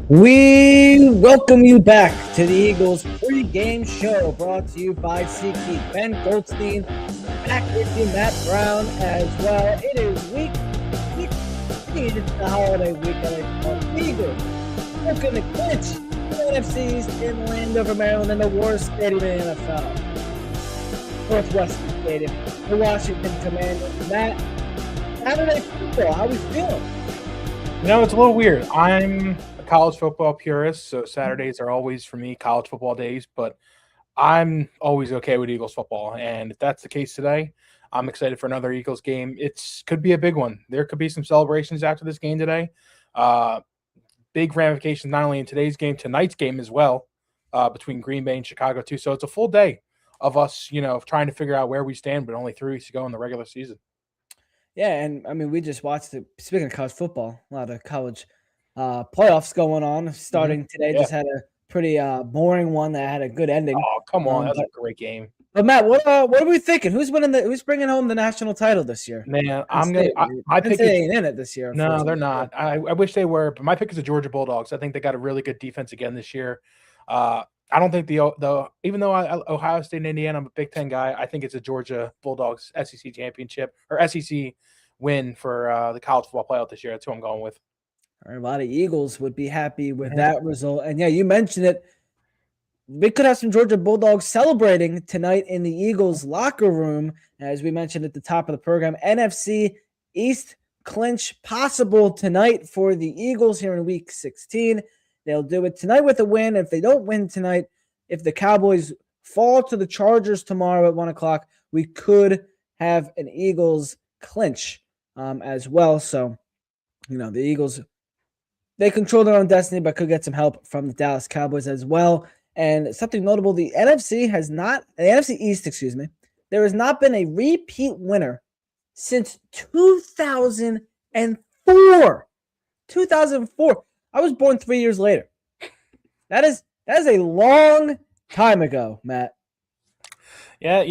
We welcome you back to the Eagles pregame show brought to you by SeatGeek. Ben Goldstein back with you, Matt Brown as well. It is week 16. It's the holiday week. Eagles looking to clinch the NFC East in Landover, Maryland, in the worst stadium in the NFL. Northwestern Stadium, the Washington Commanders. Matt, Saturday football, how we feeling? It's a little weird. I'm a college football purist, so Saturdays are always, for me, college football days, but I'm always okay with Eagles football, and if that's the case today, I'm excited for another Eagles game. It could be a big one. There could be some celebrations after this game today. Big ramifications not only in today's game, tonight's game as well, between Green Bay and Chicago too. So it's a full day of us, trying to figure out where we stand, but only 3 weeks to go in the regular season. Yeah, and I mean, we just watched it. Speaking of college football, a lot of college playoffs going on starting today. Yeah. Just had a pretty boring one that had a good ending. Oh, come on. That's a great game. But Matt, what are we thinking? Who's bringing home the national title this year? Man, my pick ain't in it this year. No, they're not. I wish they were, but my pick is the Georgia Bulldogs. I think they got a really good defense again this year. I don't think even though Ohio State and Indiana, I'm a Big Ten guy, I think it's a Georgia Bulldogs SEC championship or SEC win for the college football playoff this year. That's who I'm going with. A lot of Eagles would be happy with that result. And yeah, you mentioned it. We could have some Georgia Bulldogs celebrating tonight in the Eagles locker room. As we mentioned at the top of the program, NFC East clinch possible tonight for the Eagles here in week 16. They'll do it tonight with a win. If they don't win tonight, if the Cowboys fall to the Chargers tomorrow at 1 o'clock, we could have an Eagles clinch as well. So, the Eagles, they control their own destiny, but could get some help from the Dallas Cowboys as well. And something notable, the NFC East, there has not been a repeat winner since 2004. 2004. I was born 3 years later. That is a long time ago, Matt. Yeah,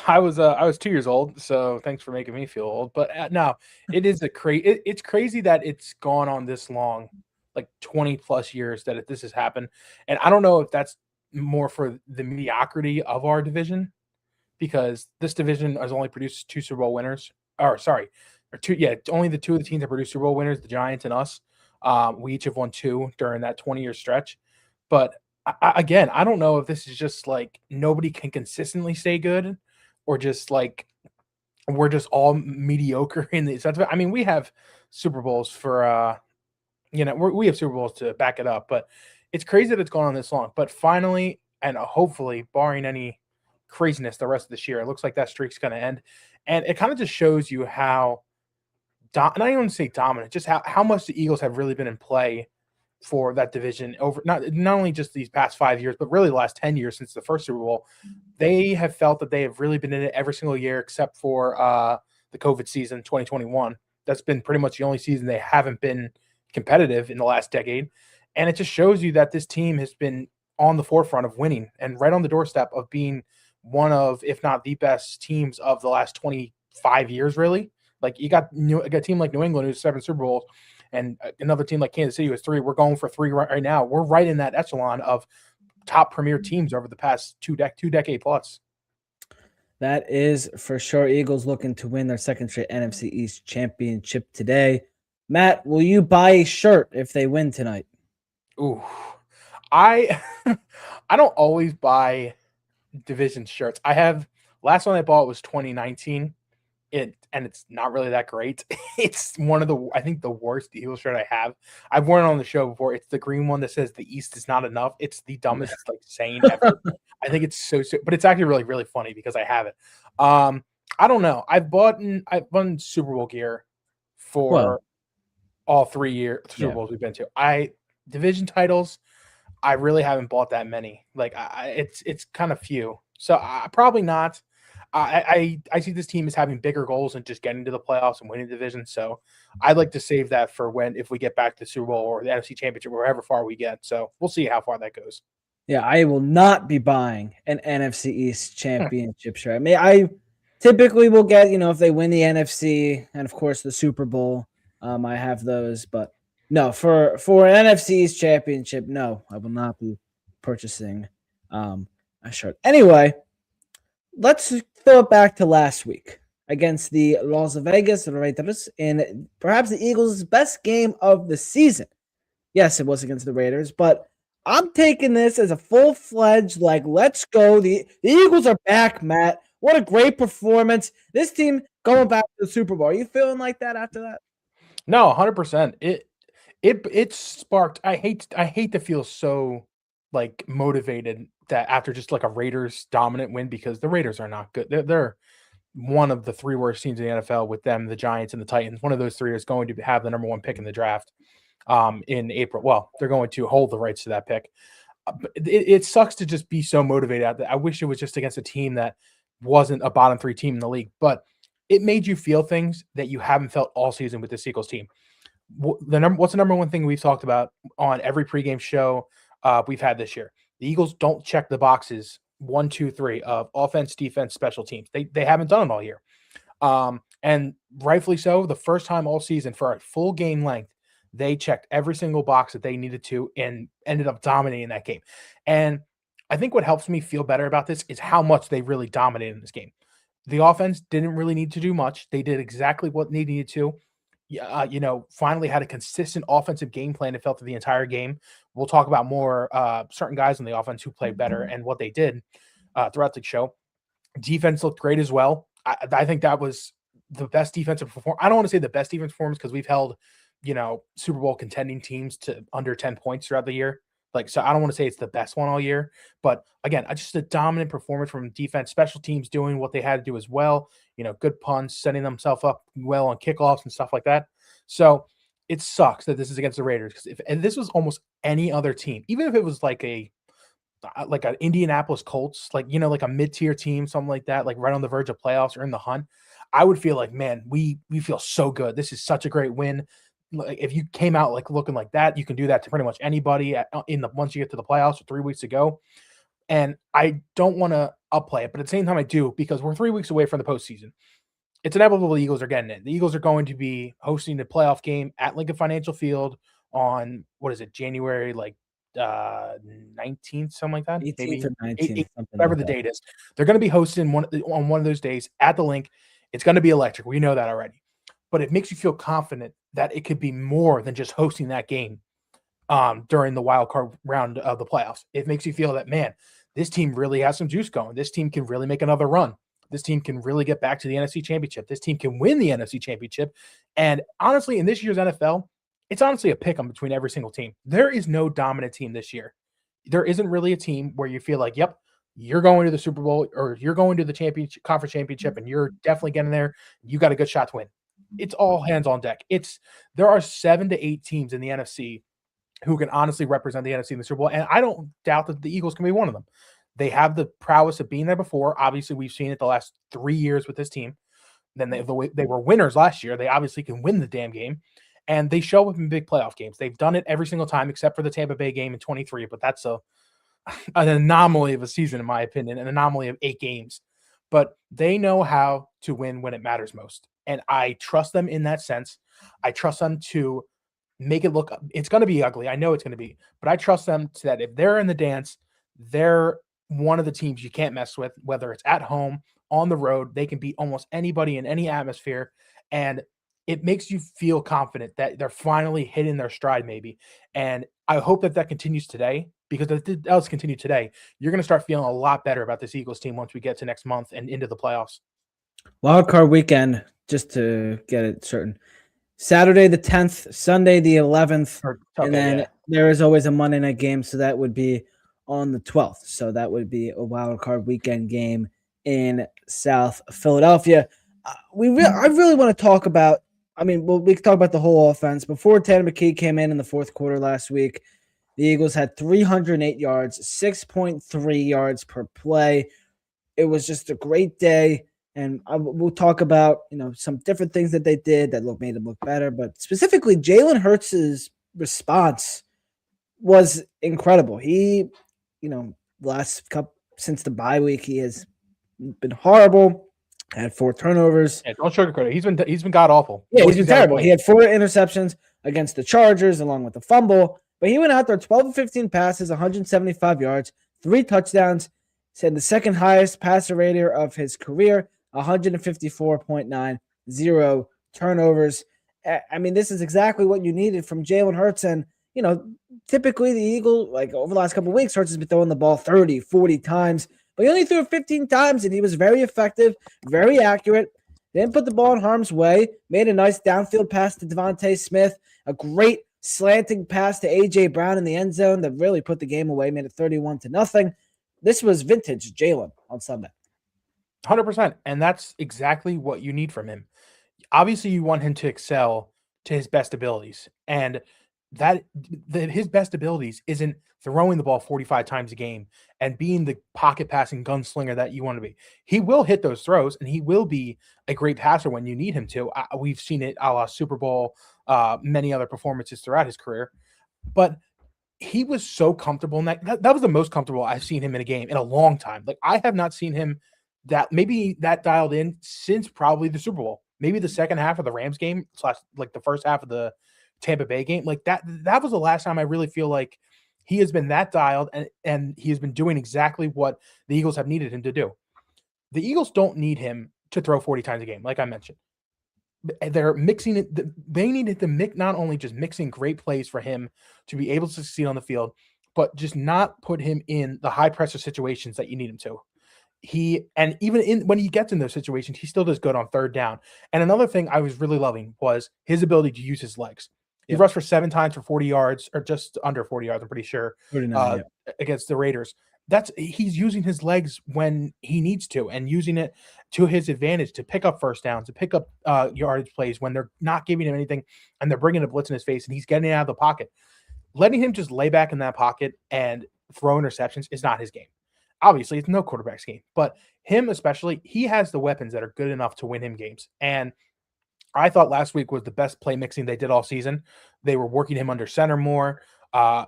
I was 2 years old, so thanks for making me feel old. But no, it is it's crazy that it's gone on this long, like 20 plus years that this has happened. And I don't know if that's more for the mediocrity of our division, because this division has only produced 2 Super Bowl winners. Only the 2 of the teams that produced Super Bowl winners, the Giants and us. We each have won 2 during that 20-year stretch. But I don't know if this is just like nobody can consistently stay good, or just like we're just all mediocre in the sense of it. I mean, we have Super Bowls for we have Super Bowls to back it up, but it's crazy that it's gone on this long. But finally, and hopefully, barring any craziness the rest of this year, it looks like that streak's going to end. And it kind of just shows you how, not even want to say dominant, just how much the Eagles have really been in play for that division over not only just these past 5 years, but really the last 10 years since the first Super Bowl. They have felt that they have really been in it every single year except for the COVID season, 2021. That's been pretty much the only season they haven't been competitive in the last decade. And it just shows you that this team has been on the forefront of winning and right on the doorstep of being one of, if not the best teams of the last 25 years, really. Like you got a team like New England who's 7 Super Bowls, and another team like Kansas City was 3. We're going for 3 right now. We're right in that echelon of top premier teams over the past two decade plus. That is for sure. Eagles looking to win their second straight NFC East championship today. Matt, will you buy a shirt if they win tonight? Ooh, I don't always buy division shirts. Last one I bought was 2019. And it's not really that great. It's one of I think the worst Eagles shirt I have. I've worn it on the show before. It's the green one that says the East is not enough. It's the dumbest saying ever. I think it's so, but it's actually really, really funny because I have it. I don't know. I've bought Super Bowl gear for all 3 Super Bowls we've been to. Division titles, I really haven't bought that many. Like it's kind of few. So probably not. I see this team as having bigger goals than just getting to the playoffs and winning the division. So I'd like to save that for if we get back to the Super Bowl or the NFC Championship, or however far we get. So we'll see how far that goes. Yeah, I will not be buying an NFC East championship shirt. I mean, I typically will get, if they win the NFC and, of course, the Super Bowl. I have those, but No, for an NFC East championship, no, I will not be purchasing a shirt. Anyway, let's throw it back to last week against the Las Vegas Raiders in perhaps the Eagles' best game of the season. Yes, it was against the Raiders, but I'm taking this as a full-fledged, like, let's go. The Eagles are back, Matt. What a great performance. This team going back to the Super Bowl. Are you feeling like that after that? No, 100%. It sparked. I hate to feel so like motivated that after just like a Raiders dominant win, because the Raiders are not good. They're one of the three worst teams in the NFL with them, the Giants and the Titans. One of those three is going to have the number one pick in the draft in April. Well, they're going to hold the rights to that pick. But it sucks to just be so motivated out there. I wish it was just against a team that wasn't a bottom three team in the league, but it made you feel things that you haven't felt all season with this Eagles team. What's the number one thing we've talked about on every pregame show we've had this year? The Eagles don't check the boxes 1, 2, 3 of offense, defense, special teams. They haven't done it all year. And rightfully so. The first time all season for a full game length, they checked every single box that they needed to and ended up dominating that game. And I think what helps me feel better about this is how much they really dominated in this game. The offense didn't really need to do much. They did exactly what they needed to. Finally had a consistent offensive game plan. It felt through the entire game. We'll talk about more certain guys on the offense who played better and what they did throughout the show. Defense looked great as well. I think that was the best defensive performance. I don't want to say the best defense performance because we've held, Super Bowl contending teams to under 10 points throughout the year. So I don't want to say it's the best one all year, but again, just a dominant performance from defense, special teams doing what they had to do as well. Good punts, setting themselves up well on kickoffs and stuff like that. So it sucks that this is against the Raiders, because if this was almost any other team, even if it was like an Indianapolis Colts, like a mid-tier team, something like that, like right on the verge of playoffs or in the hunt, I would feel like, man, we feel so good. This is such a great win. Like if you came out like looking like that, you can do that to pretty much anybody once you get to the playoffs with 3 weeks to go. And I don't want to upplay it, but at the same time I do, because we're 3 weeks away from the postseason. It's inevitable the Eagles are getting in. The Eagles are going to be hosting the playoff game at Lincoln Financial Field on January 19th, something like that. 18th Maybe or 19th, whatever the date is. They're going to be hosting on one of those days at the Link. It's going to be electric. We know that already. But it makes you feel confident that it could be more than just hosting that game during the wild card round of the playoffs. It makes you feel that, man, this team really has some juice going. This team can really make another run. This team can really get back to the NFC Championship. This team can win the NFC Championship. And honestly, in this year's NFL, it's honestly a pick-em between every single team. There is no dominant team this year. There isn't really a team where you feel like, yep, you're going to the Super Bowl or you're going to the conference championship and you're definitely getting there. You got a good shot to win. It's all hands on deck. There are 7 to 8 teams in the NFC who can honestly represent the NFC in the Super Bowl, and I don't doubt that the Eagles can be one of them. They have the prowess of being there before. Obviously, we've seen it the last 3 years with this team. Then they were winners last year. They obviously can win the damn game, and they show up in big playoff games. They've done it every single time except for the Tampa Bay game in 23, but that's an anomaly of a season, in my opinion, an anomaly of 8 games. But they know how to win when it matters most. And I trust them in that sense. I trust them to make it look, it's going to be ugly. I know it's going to be, but I trust them to that if they're in the dance, they're one of the teams you can't mess with, whether it's at home, on the road. They can beat almost anybody in any atmosphere. And it makes you feel confident that they're finally hitting their stride, maybe. And I hope that continues today, because if it does continue today, you're going to start feeling a lot better about this Eagles team once we get to next month and into the playoffs. Wild card weekend, just to get it certain. Saturday the 10th, Sunday the 11th, and then there is always a Monday night game, so that would be on the 12th. So that would be a wild card weekend game in South Philadelphia. I really want to talk about, we can talk about the whole offense. Before Tanner McKee came in the fourth quarter last week, the Eagles had 308 yards, 6.3 yards per play. It was just a great day. And we'll talk about, some different things that they did that made them look better. But specifically, Jalen Hurts' response was incredible. He, last couple since the bye week, he has been horrible. Had 4 turnovers. Yeah, don't sugarcoat it. He's been god awful. Yeah, he's been terrible. He had 4 interceptions. against the Chargers, along with the fumble. But he went out there 12 of 15 passes, 175 yards, 3 touchdowns, said the second highest passer rater of his career, 154.9, 0 turnovers. I mean, this is exactly what you needed from Jalen Hurts. And, typically the Eagle, like over the last couple of weeks, Hurts has been throwing the ball 30, 40 times. But he only threw it 15 times, and he was very effective, very accurate. Didn't put the ball in harm's way. Made a nice downfield pass to Devontae Smith. A great slanting pass to A.J. Brown in the end zone that really put the game away, made it 31-0. This was vintage Jalen on Sunday. 100%. And that's exactly what you need from him. Obviously, you want him to excel to his best abilities. And his best abilities isn't throwing the ball 45 times a game and being the pocket passing gunslinger that you want to be. He will hit those throws, and he will be a great passer when you need him to. We've seen it a la Super Bowl, many other performances throughout his career. But he was so comfortable in that was the most comfortable I've seen him in a game in a long time. Like, I have not seen him that dialed in since probably the Super Bowl. Maybe the second half of the Rams game / like the first half of the Tampa Bay game. Like that was the last time I really feel like he has been that dialed, and he has been doing exactly what the Eagles have needed him to do. The Eagles don't need him to throw 40 times a game, like I mentioned. They're mixing it. They needed to not only just mixing great plays for him to be able to succeed on the field, but just not put him in the high pressure situations that you need him to. When he gets in those situations, he still does good on third down. And another thing I was really loving was his ability to use his legs. He rushed for 7 times for 40 yards, or just under 40 yards, I'm pretty sure, against the Raiders. He's using his legs when he needs to, and using it to his advantage to pick up first downs, to pick up yardage plays when they're not giving him anything and they're bringing a blitz in his face and he's getting out of the pocket. Letting him just lay back in that pocket and throw interceptions is not his game. Obviously, it's no quarterback's game, but him especially, he has the weapons that are good enough to win him games. And I thought last week was the best play mixing they did all season. They were working him under center more.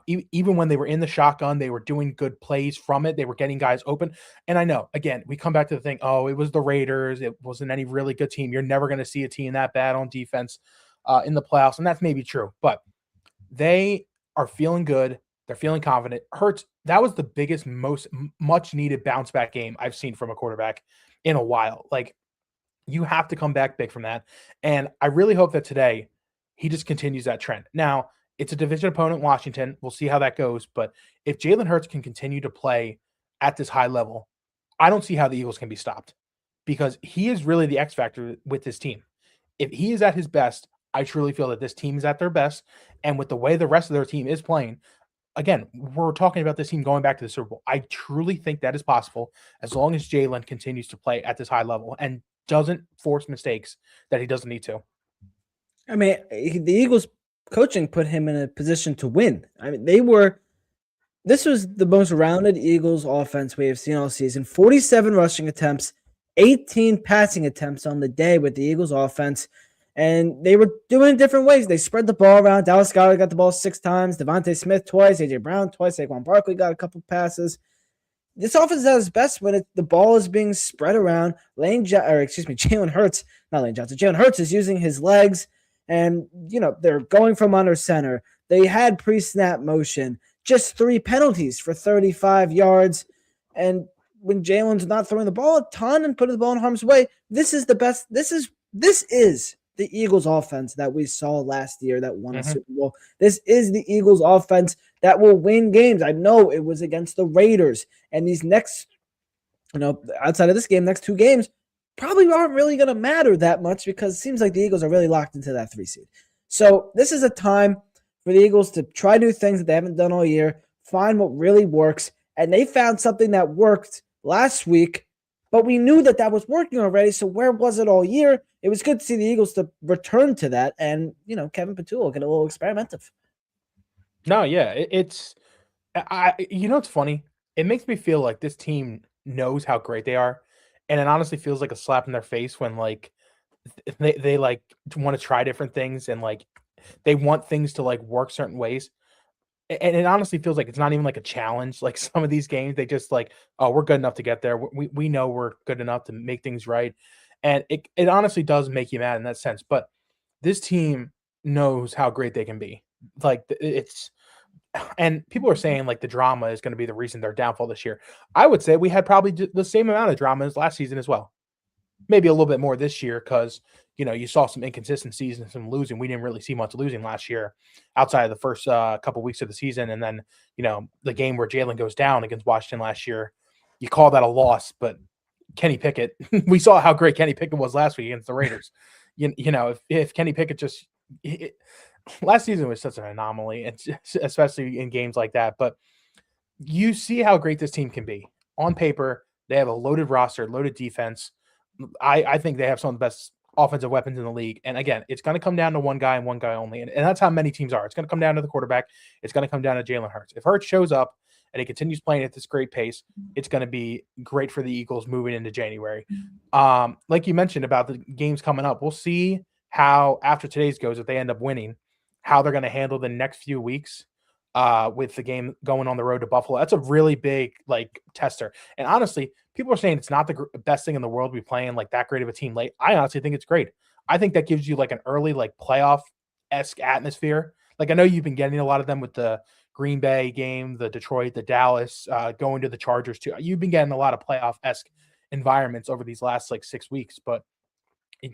Even when they were in the shotgun, they were doing good plays from it. They were getting guys open. And I know, again, we come back to the thing, it was the Raiders. It wasn't any really good team. You're never going to see a team that bad on defense in the playoffs. And that's maybe true, but they are feeling good. They're feeling confident. Hurts, that was the biggest, much needed bounce back game I've seen from a quarterback in a while. Like, you have to come back big from that. And I really hope that today he just continues that trend. Now, it's a division opponent, Washington. We'll see how that goes. But if Jalen Hurts can continue to play at this high level, I don't see how the Eagles can be stopped, because he is really the X factor with this team. If he is at his best, I truly feel that this team is at their best. And with the way the rest of their team is playing, again, we're talking about this team going back to the Super Bowl. I truly think that is possible as long as Jalen continues to play at this high level and doesn't force mistakes that he doesn't need to. I mean, the Eagles coaching put him in a position to win. I mean, this was the most rounded Eagles offense we have seen all season. 47 rushing attempts, 18 passing attempts on the day with the Eagles offense. And they were doing it different ways. They spread the ball around. Dallas Goedert got the ball 6 times. Devontae Smith twice. A.J. Brown twice. Saquon Barkley got a couple passes. This offense is at its best when the ball is being spread around. Jalen Hurts, not Lane Johnson. Jalen Hurts is using his legs, and they're going from under center. They had pre-snap motion. Just 3 penalties for 35 yards, and when Jalen's not throwing the ball a ton and putting the ball in harm's way, this is the best. This is the Eagles offense that we saw last year that won a Super Bowl. This is the Eagles offense that will win games. I know it was against the Raiders, and these next, outside of this game, next 2 games probably aren't really going to matter that much, because it seems like the Eagles are really locked into that 3 seed. So this is a time for the Eagles to try new things that they haven't done all year, find what really works, and they found something that worked last week, but we knew that was working already, so where was it all year? It was good to see the Eagles to return to that, and, Kevin Patullo get a little experimental. No, yeah, it's funny? It makes me feel like this team knows how great they are, and it honestly feels like a slap in their face when, like, they like want to try different things, and like they want things to like work certain ways. And it honestly feels like it's not even like a challenge. Like, some of these games, they just like, oh, we're good enough to get there. We know we're good enough to make things right. And it honestly does make you mad in that sense. But this team knows how great they can be. Like it's, and people are saying like the drama is going to be the reason their downfall this year. I would say we had probably the same amount of drama as last season as well. Maybe a little bit more this year because you saw some inconsistencies and some losing. We didn't really see much losing last year outside of the first couple weeks of the season, and then the game where Jalen goes down against Washington last year. You call that a loss, but Kenny Pickett, we saw how great Kenny Pickett was last week against the Raiders. If Kenny Pickett last season was such an anomaly, and especially in games like that. But you see how great this team can be. On paper, they have a loaded roster, loaded defense. I think they have some of the best offensive weapons in the league. And again, it's going to come down to one guy and one guy only. And that's how many teams are. It's going to come down to the quarterback. It's going to come down to Jalen Hurts. If Hurts shows up and he continues playing at this great pace, it's going to be great for the Eagles moving into January. Like you mentioned about the games coming up, we'll see how after today's goes, if they end up winning, how they're going to handle the next few weeks with the game going on the road to Buffalo. That's a really big tester. And honestly, people are saying it's not the best thing in the world to be playing like that great of a team late. I honestly think it's great. I think that gives you like an early playoff-esque atmosphere. Like I know you've been getting a lot of them with the Green Bay game, the Detroit, the Dallas, going to the Chargers too. You've been getting a lot of playoff-esque environments over these last 6 weeks, but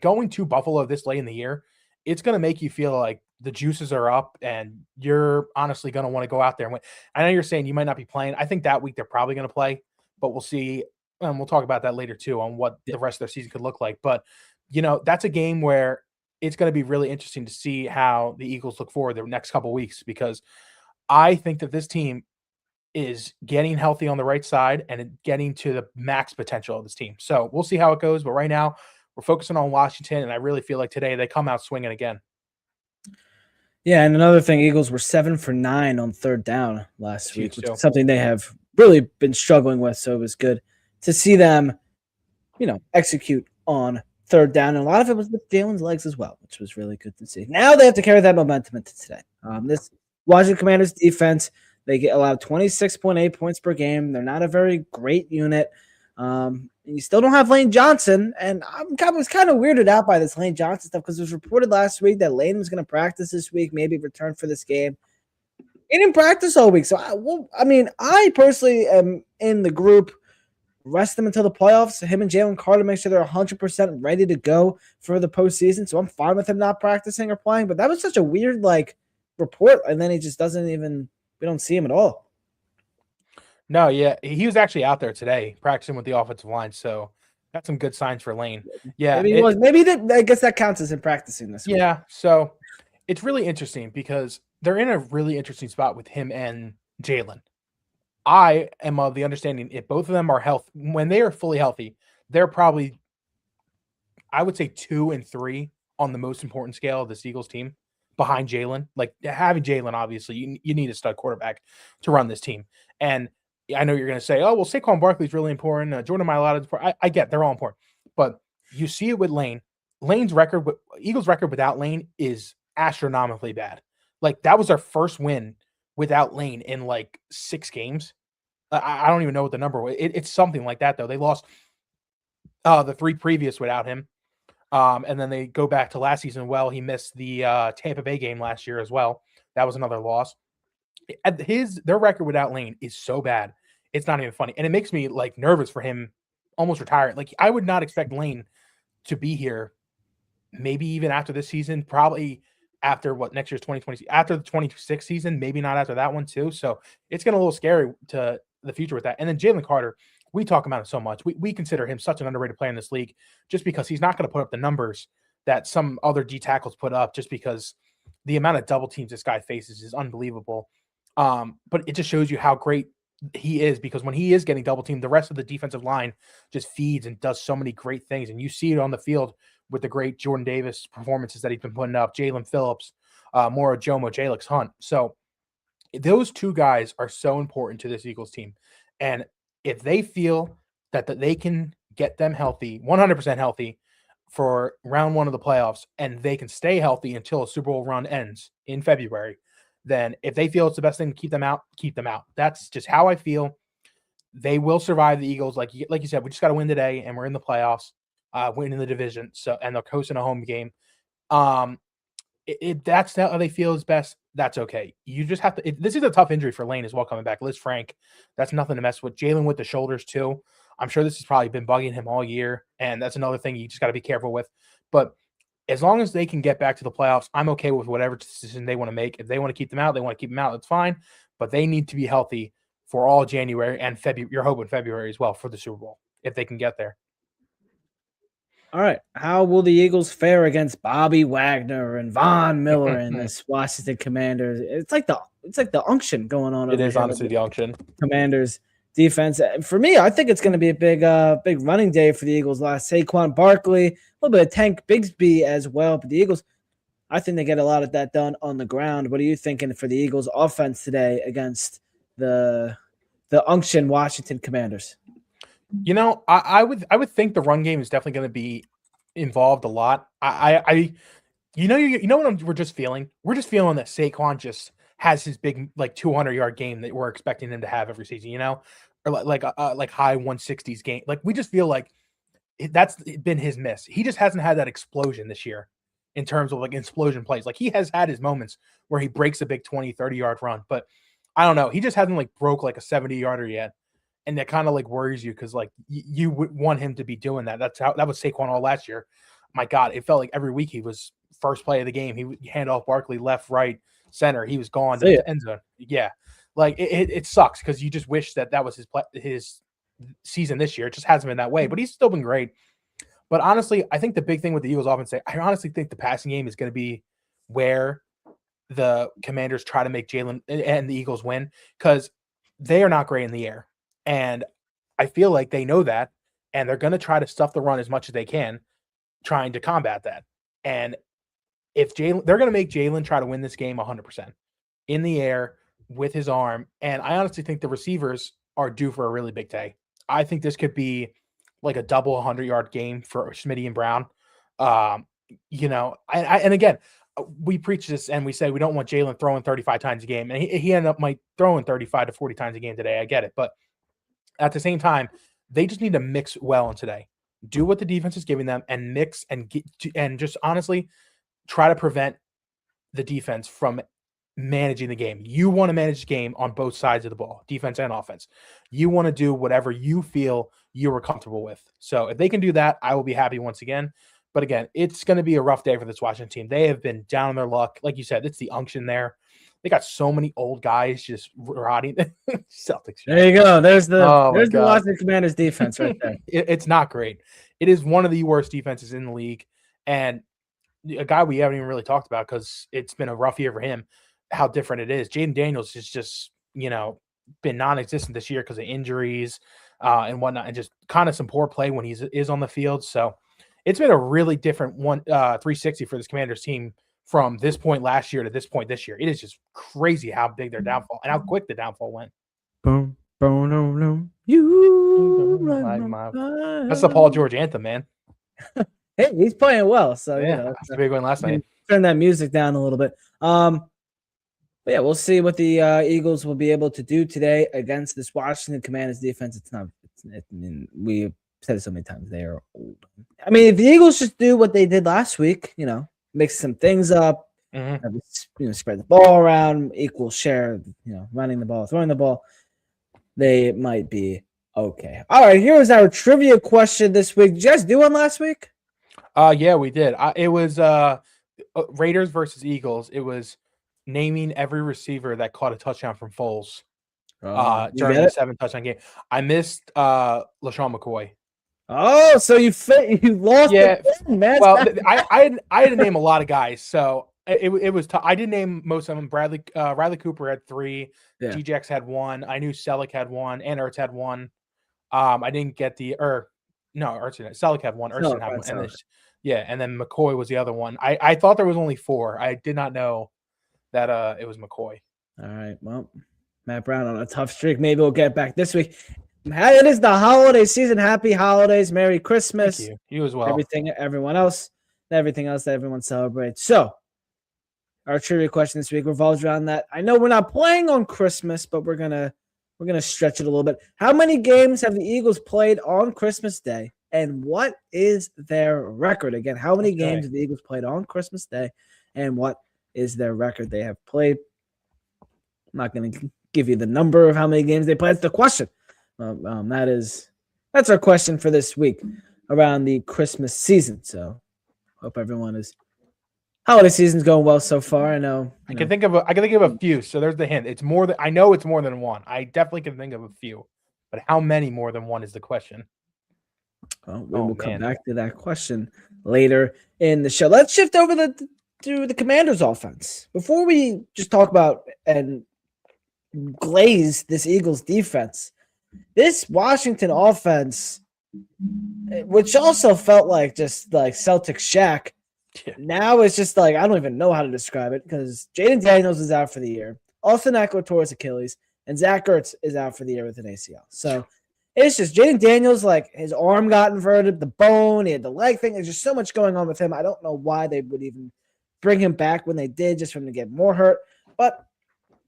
going to Buffalo this late in the year, it's going to make you feel like the juices are up and you're honestly going to want to go out there and win. I know you're saying you might not be playing. I think that week they're probably going to play, but we'll see. And we'll talk about that later too on what the rest of their season could look like. But, that's a game where it's going to be really interesting to see how the Eagles look forward the next couple of weeks, because I think that this team is getting healthy on the right side and getting to the max potential of this team. So we'll see how it goes. But right now we're focusing on Washington, and I really feel like today they come out swinging again. Yeah, and another thing, Eagles were 7 for 9 on third down last week, which too. is something they have really been struggling with. So it was good to see them, execute on third down. And a lot of it was with Jalen's legs as well, which was really good to see. Now they have to carry that momentum into today. This Washington Commanders defense, they allowed 26.8 points per game. They're not a very great unit. You still don't have Lane Johnson, and I was kind of weirded out by this Lane Johnson stuff because it was reported last week that Lane was going to practice this week, maybe return for this game. He didn't practice all week, so I personally am in the group. Rest them until the playoffs. Him and Jalen Carter make sure they're 100% ready to go for the postseason. So I'm fine with him not practicing or playing. But that was such a weird report, and then he just doesn't even. We don't see him at all. No, yeah, he was actually out there today practicing with the offensive line, so that's some good signs for Lane. Yeah, maybe that. I guess that counts as him practicing this week. Yeah, so it's really interesting because they're in a really interesting spot with him and Jalen. I am of the understanding if both of them are healthy, when they are fully healthy, they're probably, I would say, 2 and 3 on the most important scale of this Eagles team behind Jalen. Like having Jalen, obviously, you need a stud quarterback to run this team. And I know you're going to say, oh, well, Saquon Barkley is really important. Jordan Mailata is important. I get they're all important. But you see it with Lane. Lane's record, Eagles' record without Lane is astronomically bad. Like that was our first win without Lane in 6 games. I don't even know what the number was. It's something like that, though. They lost the 3 previous without him. And then they go back to last season. Well, he missed the Tampa Bay game last year as well. That was another loss. Their record without Lane is so bad. It's not even funny. And it makes me nervous for him almost retired. I would not expect Lane to be here maybe even after this season, probably after next year's 2020, after the 26 season, maybe not after that one too. So it's getting a little scary to the future with that. And then Jalen Carter, we talk about him so much. We consider him such an underrated player in this league just because he's not going to put up the numbers that some other D tackles put up just because the amount of double teams this guy faces is unbelievable. But it just shows you how great he is because when he is getting double teamed, the rest of the defensive line just feeds and does so many great things. And you see it on the field with the great Jordan Davis performances that he's been putting up, Jalen Phillips, Mora Jomo, Jalix Hunt. So those 2 guys are so important to this Eagles team. And if they feel that they can get them healthy, 100% healthy for round 1 of the playoffs, and they can stay healthy until a Super Bowl run ends in February, then if they feel it's the best thing to keep them out, keep them out. That's just how I feel. They will survive the Eagles. Like you said, we just got to win today, and we're in the playoffs, winning the division. So, and they're hosting a home game. if that's how they feel is best, that's okay. You just have to. This is a tough injury for Lane as well coming back. Liz Frank, that's nothing to mess with. Jalen with the shoulders too. I'm sure this has probably been bugging him all year, and that's another thing you just got to be careful with. But as long as they can get back to the playoffs, I'm okay with whatever decision they want to make. If they want to keep them out, they want to keep them out. That's fine. But they need to be healthy for all January and February. You're hoping February as well for the Super Bowl if they can get there. All right. How will the Eagles fare against Bobby Wagner and Von Miller and this Washington Commanders? It's like the unction going on. It is honestly the unction. Commanders defense. For me, I think it's going to be a big running day for the Eagles. Last Saquon Barkley, a little bit of Tank Bigsby as well. But the Eagles, I think they get a lot of that done on the ground. What are you thinking for the Eagles offense today against the unction Washington Commanders? You know, I would think the run game is definitely going to be involved a lot. You know what we're just feeling? We're just feeling that Saquon just has his big 200-yard game that we're expecting him to have every season. You know, or like high 160s game. Like we just feel like that's been his miss. He just hasn't had that explosion this year in terms of explosion plays. Like he has had his moments where he breaks a big 20, 30-yard run, but I don't know. He just hasn't broke a 70-yarder yet. And that kind of worries you because you would want him to be doing that. That was Saquon all last year. My God, it felt like every week he was first play of the game. He would hand off Barkley left, right, center. He was gone to the end zone. Yeah, it sucks because you just wish that was his season this year. It just hasn't been that way, but he's still been great. But honestly, I think the big thing with the Eagles offense, I honestly think the passing game is going to be where the Commanders try to make Jalen and the Eagles win because they are not great in the air. And I feel like they know that, and they're going to try to stuff the run as much as they can, trying to combat that. And if they're going to make Jalen try to win this game 100% in the air with his arm. And I honestly think the receivers are due for a really big day. I think this could be a double 100-yard game for Smitty and Brown. And again, we preach this and we say we don't want Jalen throwing 35 times a game. And he ended up throwing 35 to 40 times a game today. I get it. But at the same time, they just need to mix well in today. Do what the defense is giving them and mix and just honestly try to prevent the defense from managing the game. You want to manage the game on both sides of the ball, defense and offense. You want to do whatever you feel you were comfortable with. So if they can do that, I will be happy once again. But again, it's going to be a rough day for this Washington team. They have been down on their luck. Like you said, it's the unction there. They got so many old guys just rotting. Celtics. There you go. There's the Washington Commanders defense right there. It's not great. It is one of the worst defenses in the league. And a guy we haven't even really talked about because it's been a rough year for him, how different it is. Jaden Daniels is just, been non-existent this year because of injuries and whatnot, and just kind of some poor play when he is on the field. So it's been a really different 360 for this Commanders team from this point last year to this point this year. It is just crazy how big their downfall and how quick the downfall went. Boom, boom, boom, boom. You That's the Paul George anthem, man. Hey, he's playing well. So yeah, that's a big one last night. Turn that music down a little bit. But yeah, we'll see what the Eagles will be able to do today against this Washington Commanders defense. We've said it so many times. They are old. I mean, if the Eagles just do what they did last week, mix some things up, spread the ball around, equal share, running the ball, throwing the ball, they might be okay. All right, here is our trivia question this week. Did you guys do one last week? Yeah, we did. It was Raiders versus Eagles. It was naming every receiver that caught a touchdown from Foles during the 7 touchdown game. I missed LaShawn McCoy. Oh, so you lost. Yeah, man. Well, I had to name a lot of guys, so it was tough. I did name most of them. Riley Cooper had 3. Yeah. G-Jax had 1. I knew Selleck had 1, and Ertz had 1. I didn't get Selleck had 1. Ertz had 1. And then McCoy was the other one. I thought there was only 4. I did not know that it was McCoy. All right, well, Matt Brown on a tough streak. Maybe we'll get back this week. It is the holiday season. Happy holidays. Merry Christmas. Thank you. You as well. Everyone else that everyone celebrates. So our trivia question this week revolves around that. I know we're not playing on Christmas, but we're gonna stretch it a little bit. How many games have the Eagles played on Christmas Day? And what is their record? Again, how many games have the Eagles played on Christmas Day? and what is their record they have played. I'm not going to give you the number of how many games they played. That's the question. That's our question for this week around the Christmas season. So hope everyone holiday season's going well so far. I know. I can think of a few. So there's the hint. It's more than I know. It's more than one. I definitely can think of a few, but how many more than one is the question. Well, we will come back to that question later in the show. Let's shift over to the Commanders' offense before we just talk about and glaze this Eagles defense. This Washington offense, which also felt like just like Celtics Shaq, now it's just like I don't even know how to describe it because Jaden Daniels is out for the year. Austin Eckler tore his Achilles, and Zach Ertz is out for the year with an ACL. So it's just Jaden Daniels, like his arm got inverted, the bone, he had the leg thing. There's just so much going on with him. I don't know why they would even bring him back when they did, just for him to get more hurt. But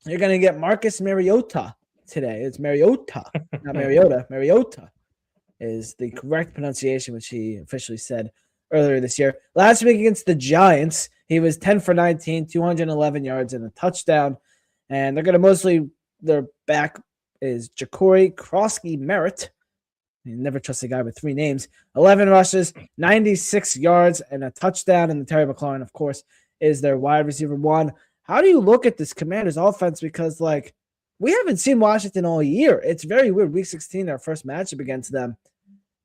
you're going to get Marcus Mariota today. It's Mariota, not Mariota. Mariota is the correct pronunciation, which he officially said earlier this year. Last week against the Giants, he was 10 for 19, 211 yards and a touchdown. And they're going to their back is Ja'Cory Croskey-Merritt. You never trust a guy with 3 names. 11 rushes, 96 yards, and a touchdown. And the Terry McLaurin, of course, is their wide receiver 1. How do you look at this Commanders offense? Because, like, we haven't seen Washington all year. It's very weird. Week 16, our first matchup against them.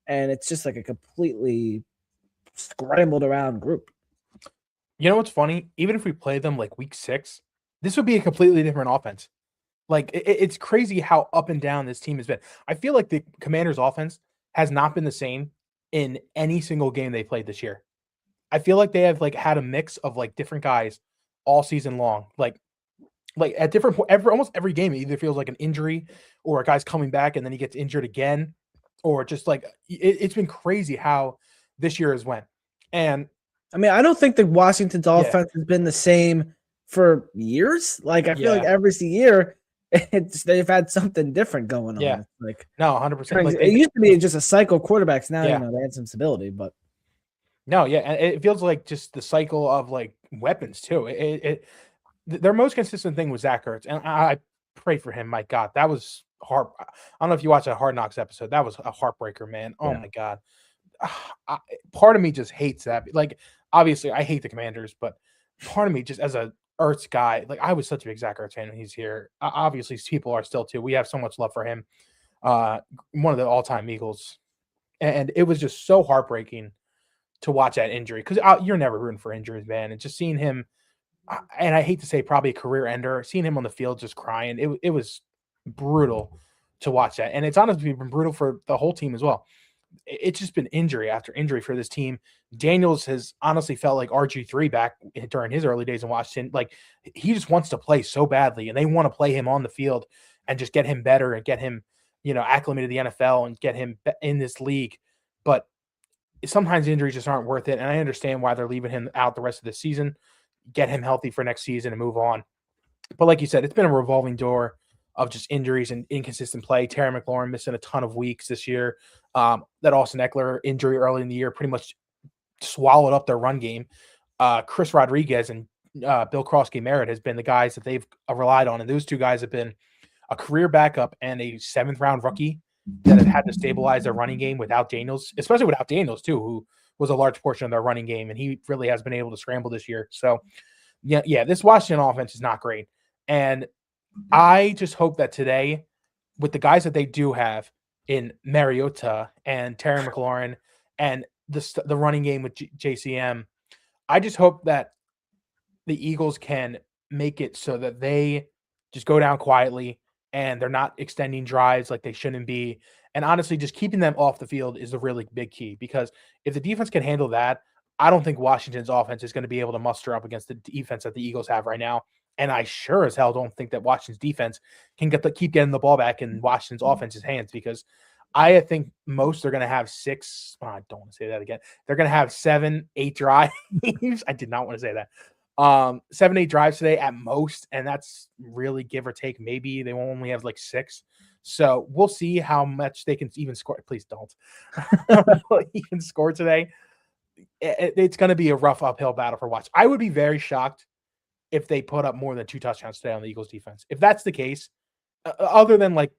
And it's just like a completely scrambled around group. You know what's funny? Even if we play them like week 6, this would be a completely different offense. Like, it's crazy how up and down this team has been. I feel like the Commanders' offense has not been the same in any single game they played this year. I feel like they have like had a mix of like different guys all season long. Like at different almost every game, it either feels like an injury or a guy's coming back and then he gets injured again, or just like it's been crazy how this year has went. And I mean, I don't think the Washington's offense has been the same for years. Like I feel like every year they've had something different going on. Yeah. Like no, 100%. Like it used to be just a cycle quarterbacks. Now they had some stability, but no, and it feels like just the cycle of like weapons too. Their most consistent thing was Zach Ertz, and I pray for him. My God, that was hard. I don't know if you watched a Hard Knocks episode. That was a heartbreaker, man. Oh my God. Part of me just hates that. Like, obviously, I hate the Commanders, but part of me, just as a Ertz guy, like I was such a big Zach Ertz fan when he's here. Obviously, people are still too. We have so much love for him. One of the all-time Eagles, and it was just so heartbreaking to watch that injury because you're never rooting for injuries, man. And just seeing him, and I hate to say probably a career ender, seeing him on the field just crying, it was brutal to watch that. And it's honestly been brutal for the whole team as well. It's just been injury after injury for this team. Daniels has honestly felt like RG3 back during his early days in Washington. Like he just wants to play so badly, and they want to play him on the field and just get him better and get him, acclimated to the NFL and get him in this league. But sometimes injuries just aren't worth it. And I understand why they're leaving him out the rest of the season, get him healthy for next season and move on. But like you said, it's been a revolving door of just injuries and inconsistent play. Terry McLaurin missing a ton of weeks this year. That Austin Eckler injury early in the year pretty much swallowed up their run game. Chris Rodriguez and Bill Croskey-Merritt has been the guys that they've relied on. And those two guys have been a career backup and a 7th-round rookie that have had to stabilize their running game without Daniels, especially without Daniels too, who was a large portion of their running game. And he really has been able to scramble this year. So yeah, this Washington offense is not great. And I just hope that today, with the guys that they do have in Mariota and Terry McLaurin and the running game with JCM, I just hope that the Eagles can make it so that they just go down quietly and they're not extending drives like they shouldn't be. And honestly, just keeping them off the field is the really big key, because if the defense can handle that, I don't think Washington's offense is going to be able to muster up against the defense that the Eagles have right now. And I sure as hell don't think that Washington's defense can keep getting the ball back in Washington's offense's hands, because I think most are going to have 6. I don't want to say that again. They're going to have 7, 8 drives. I did not want to say that. 7, 8 drives today at most. And that's really give or take. Maybe they won't only have like 6. So we'll see how much they can even score. Please don't even score today. it's going to be a rough uphill battle for Watts. I would be very shocked if they put up more than 2 touchdowns today on the Eagles defense. If that's the case, other than like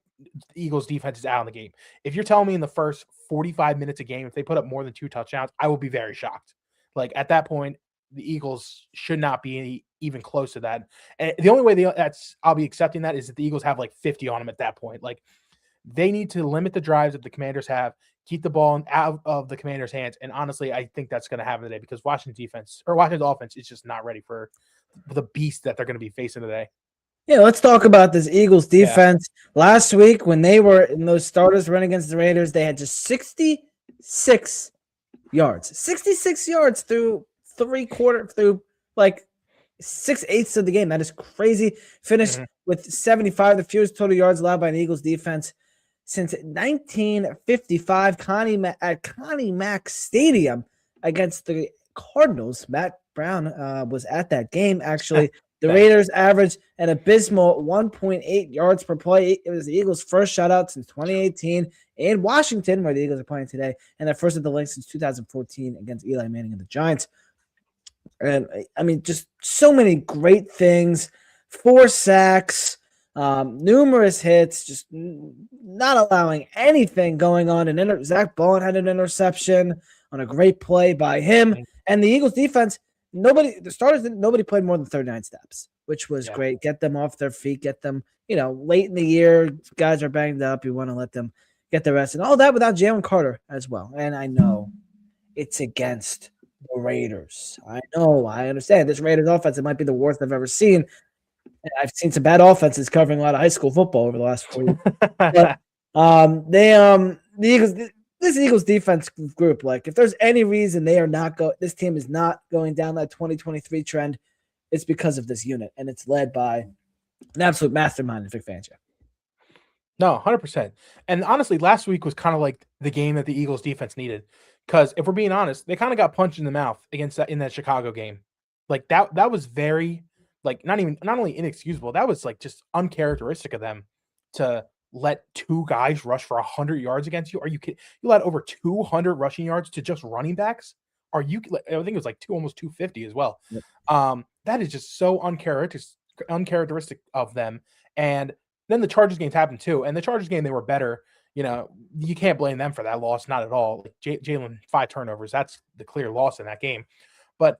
the Eagles defense is out of the game. If you're telling me in the first 45 minutes a game, if they put up more than 2 touchdowns, I will be very shocked. Like at that point, the Eagles should not be even close to that. And the only way I'll be accepting that is that the Eagles have like 50 on them at that point. Like they need to limit the drives that the Commanders have, keep the ball out of the Commanders' hands. And honestly, I think that's going to happen today because Washington's offense is just not ready for the beast that they're going to be facing today. Yeah, let's talk about this Eagles defense. Yeah. Last week, when they were in those starters running against the Raiders, they had just 66 yards. 66 yards through like 6/8 of the game. That is crazy. Finished with 75, the fewest total yards allowed by an Eagles defense since 1955 at Connie Mack Stadium against the Cardinals. Matt Brown was at that game, actually. The Raiders averaged an abysmal 1.8 yards per play. It was the Eagles' first shutout since 2018 in Washington, where the Eagles are playing today, and their first at the link since 2014 against Eli Manning and the Giants. And I mean, just so many great things. 4 sacks, numerous hits, just not allowing anything going on. And Zach Bowen had an interception on a great play by him. And the Eagles defense, nobody played more than 39 steps, which was great. Get them off their feet, get them, late in the year, guys are banged up. You want to let them get the rest and all that without Jalen Carter as well. And I know it's against the Raiders. I understand this Raiders offense. It might be the worst I've ever seen. And I've seen some bad offenses covering a lot of high school football over the last 4 years. But this Eagles defense group, like if there's any reason this team is not going down that 2023 trend, it's because of this unit, and it's led by an absolute mastermind in Vic Fangio. No, 100%. And honestly, last week was kind of like the game that the Eagles defense needed. Because if we're being honest, they kind of got punched in the mouth in that Chicago game. Like that was very, like, not only inexcusable, that was like just uncharacteristic of them to let 2 guys rush for 100 yards against you. Are you kidding? You let over 200 rushing yards to just running backs? I think it was like almost 250 as well. Yep. That is just so uncharacteristic of them. And then the Chargers games happened too. And the Chargers game, they were better. You can't blame them for that loss, not at all. Jalen 5 turnovers, that's the clear loss in that game. But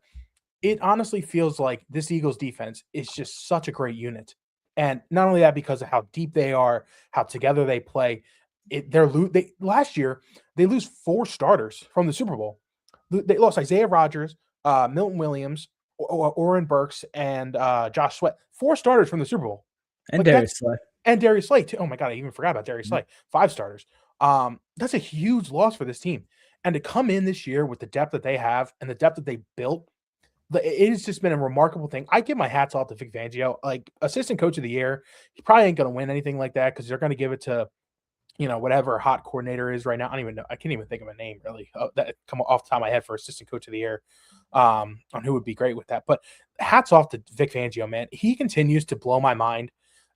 it honestly feels like this Eagles defense is just such a great unit. And not only that, because of how deep they are, how together they play. Last year, they lose 4 starters from the Super Bowl. They lost Isaiah Rodgers, Milton Williams, Oren Burks, and Josh Sweat. 4 starters from the Super Bowl. And Darius Slay. And Darius Slay, too. Oh, my God, I even forgot about Darius Slay. 5 starters. That's a huge loss for this team. And to come in this year with the depth that they have and the depth that they built, it has just been a remarkable thing. I give my hats off to Vic Fangio. Like, assistant coach of the year, he probably ain't going to win anything like that because they're going to give it to, whatever hot coordinator is right now. I don't even know. I can't even think of a name, really, that come off the top of my head for assistant coach of the year on who would be great with that. But hats off to Vic Fangio, man. He continues to blow my mind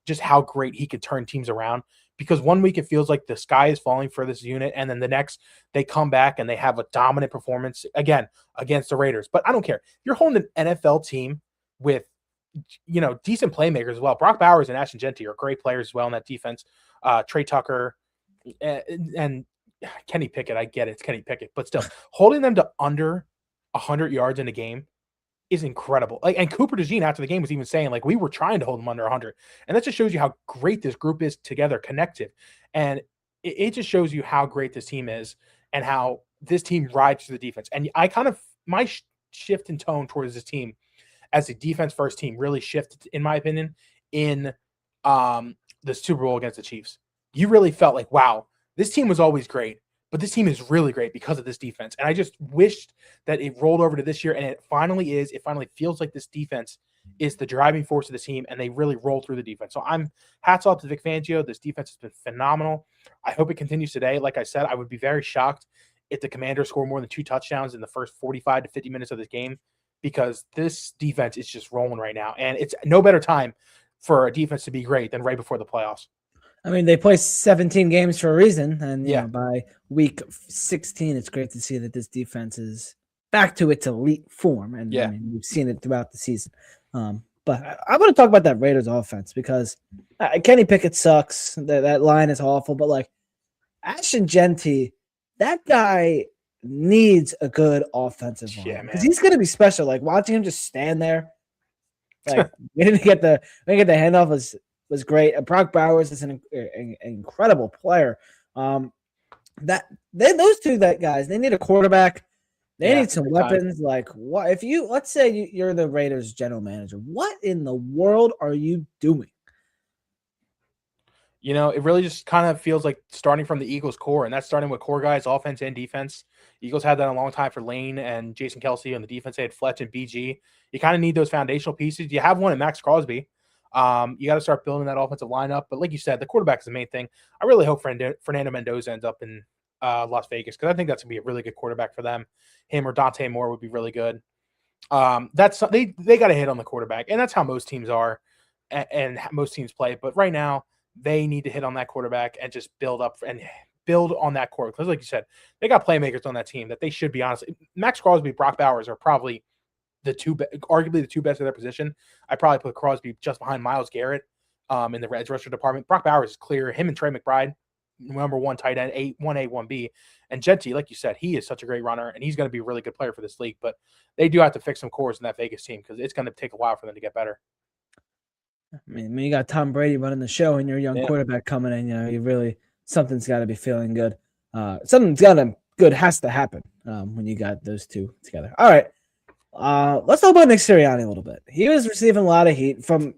just how great he could turn teams around, because one week it feels like the sky is falling for this unit, and then the next they come back and they have a dominant performance again against the Raiders. But I don't care. You're holding an NFL team with, decent playmakers as well. Brock Bowers and Ashton Genty are great players as well in that defense. Trey Tucker and Kenny Pickett. I get it. It's Kenny Pickett, but still holding them to under 100 yards in a game is incredible. Like, and Cooper DeJean after the game was even saying, like, we were trying to hold them under 100. And that just shows you how great this group is together, connected. And it just shows you how great this team is and how this team rides to the defense. And my shift in tone towards this team as a defense first team really shifted, in my opinion, in the Super Bowl against the Chiefs. You really felt like, wow, this team was always great, but this team is really great because of this defense. And I just wished that it rolled over to this year, and it finally is. It finally feels like this defense is the driving force of the team, and they really roll through the defense. So I'm hats off to Vic Fangio. This defense has been phenomenal. I hope it continues today. Like I said, I would be very shocked if the Commanders score more than 2 touchdowns in the first 45 to 50 minutes of this game, because this defense is just rolling right now. And it's no better time for a defense to be great than right before the playoffs. I mean, they play 17 games for a reason, and by week 16, it's great to see that this defense is back to its elite form. And Yeah. I mean, we've seen it throughout the season. But I want to talk about that Raiders offense because Kenny Pickett sucks. That line is awful. But like Ashton Genty, that guy needs a good offensive line because he's going to be special. Like watching him just stand there. Like we didn't get the handoff was great. Brock Bowers is an incredible player. Those two guys, they need a quarterback. They need some weapons. Like what if let's say you're the Raiders general manager? What in the world are you doing? You know, it really just kind of feels like starting from the Eagles core, and that's starting with core guys, offense and defense. Eagles had that a long time for Lane and Jason Kelsey. On the defense, they had Fletch and BG. You kind of need those foundational pieces. You have one in Max Crosby. You got to start building that offensive lineup. But like you said, the quarterback is the main thing. I really hope Fernando Mendoza ends up in Las Vegas because I think that's going to be a really good quarterback for them. Him or Dante Moore would be really good. That's they got to hit on the quarterback, and that's how most teams are and most teams play. But right now, they need to hit on that quarterback and just build up and build on that core. Because like you said, they got playmakers on that team that they should be honest. Max Crosby, Brock Bowers are probably arguably the two best at their position. I probably put Crosby just behind Myles Garrett in the edge rusher department. Brock Bowers is clear. Him and Trey McBride, number one tight end, 1A, 1B. And Genty, like you said, he is such a great runner, and he's going to be a really good player for this league. But they do have to fix some cores in that Vegas team because it's going to take a while for them to get better. I mean, you got Tom Brady running the show and your young quarterback coming in, you really something's got to be feeling good. Something's good has to happen when you got those two together. All right, let's talk about Nick Sirianni a little bit. He was receiving a lot of heat from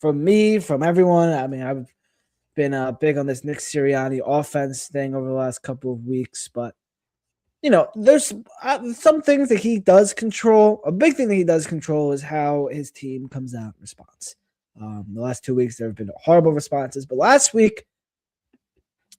me, from everyone. I mean, I've been big on this Nick Sirianni offense thing over the last couple of weeks, but there's some things that he does control. A big thing that he does control is how his team comes out in response. The last 2 weeks, there have been horrible responses, but last week,